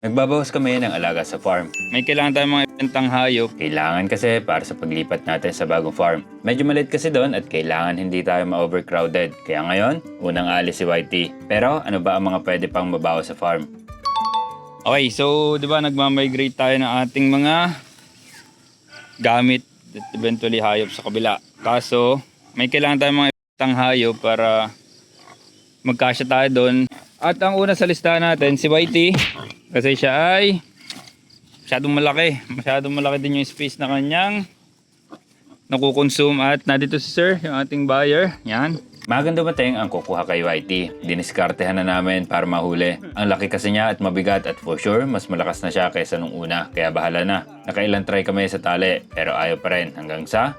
Nagbabawas kami ng alaga sa farm. May kailangan tayong mga ibentang hayop. Kailangan kasi para sa paglipat natin sa bagong farm. Medyo maliit kasi doon at kailangan hindi tayo ma-overcrowded. Kaya ngayon, unang alis si Whitey. Pero ano ba ang mga pwede pang mabawas sa farm? Okay, so di ba nagmamigrate tayo ng ating mga gamit at eventually hayop sa kabila. Kaso, may kailangan tayong mga ibentang hayop para magkasya tayo doon. At ang una sa listahan natin, si Whitey. Kasi siya ay masyadong malaki. Masyadong malaki din yung space na kanyang nakukonsume. At nandito si Sir, yung ating buyer. Yan. Magang dumating ang kukuha kay Whitey. Diniskartehan na namin para mahuli. Ang laki kasi niya at mabigat at for sure, mas malakas na siya kaysa nung una. Kaya bahala na. Nakailang try kami sa tali, pero ayaw pa rin hanggang sa...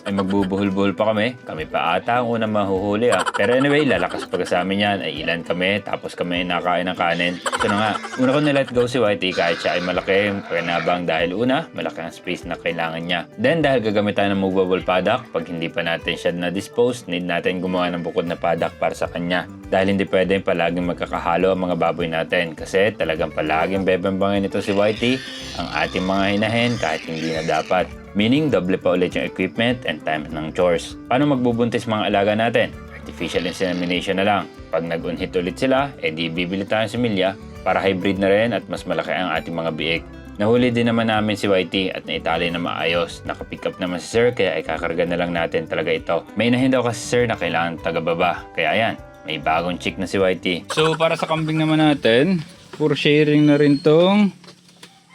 ay magbubuhol-buhol pa kami. Kami pa ata ang unang mahuhuli Pero anyway, lalakas pag sa amin yan. Ay ilan kami, tapos kami nakain ng kanin. So na nga, una ko na-let go si Whitey kahit siya ay malaki, pakinabang dahil una, malaki ang space na kailangan niya. Then dahil gagamit tayo ng movable paddock, pag hindi pa natin siya na-dispose, need natin gumawa ng bukod na paddock para sa kanya. Dahil hindi pwedeng palaging magkakahalo ang mga baboy natin kasi talagang palaging bebembangin ito si Whitey ang ating mga hinahin kahit hindi na dapat. Meaning, doble pa ulit yung equipment and time ng chores. Paano magbubuntis mga alaga natin? Artificial insemination na lang. Pag nag-unhit ulit sila, edi bibili tayo ng similya para hybrid na rin at mas malaki ang ating mga biik. Nahuli din naman namin si Whitey at naitali na maayos. Nakapick up naman si Sir kaya ikakarga na lang natin talaga ito. May inahin daw kasi Sir na kailangan taga-baba. Kaya ayan, may bagong chick na si Whitey. So para sa kambing naman natin, puro sharing na rin tong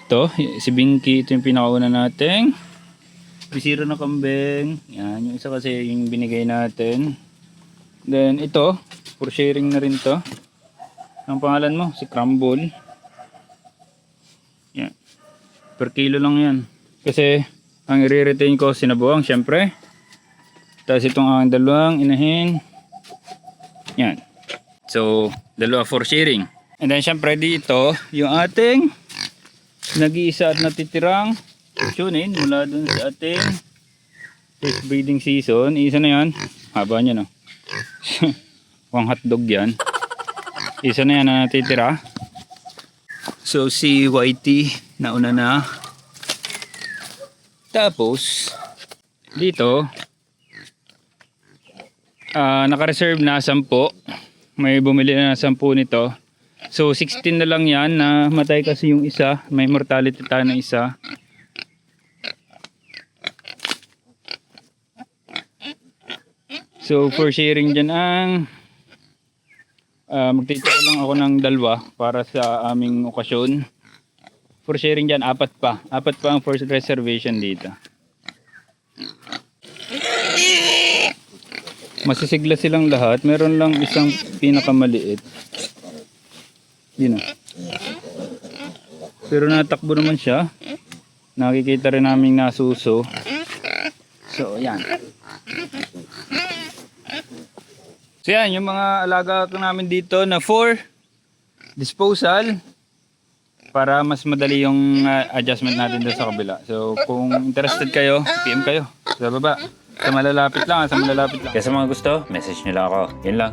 ito, si Binky, ito yung pinakauna nating bisiro na kambing. Yan, yung isa kasi yung binigay natin. Then ito, puro sharing na rin to. Ang pangalan mo, si Crumble. Yan. Per kilo lang yan. Kasi ang i-retain ko sinabuang syempre. Tapos itong ang dalawang inahin. Yan. So, dalawa for sharing. And then syempre dito, yung ating nag-iisa at natitirang tunin mula dun sa ating first breeding season. Isa na yan. Haba niya no. Pang hotdog yan. Isa na yan na natitira. So si Whitey nauna na. Tapos dito naka-reserve na 10. May bumili na 10 nito. So 16 na lang yan na matay kasi yung isa. May mortality tayo ng isa. So for sharing dyan ang magtitira lang ako ng dalawa para sa aming okasyon. For sharing dyan, 4 pa. 4 pa ang first reservation dito. Masisigla silang lahat. Meron lang isang pinakamaliit. Yun o. Pero natakbo naman siya. Nakikita rin namin nasuso. So yan. So yan, yung mga alaga ko namin dito na for disposal para mas madali yung adjustment natin doon sa kabila. So kung interested kayo, PM kayo sa baba. Sa malalapit lang, sa malalapit lang. Kaya sa mga gusto, message nyo lang ako. Yun lang.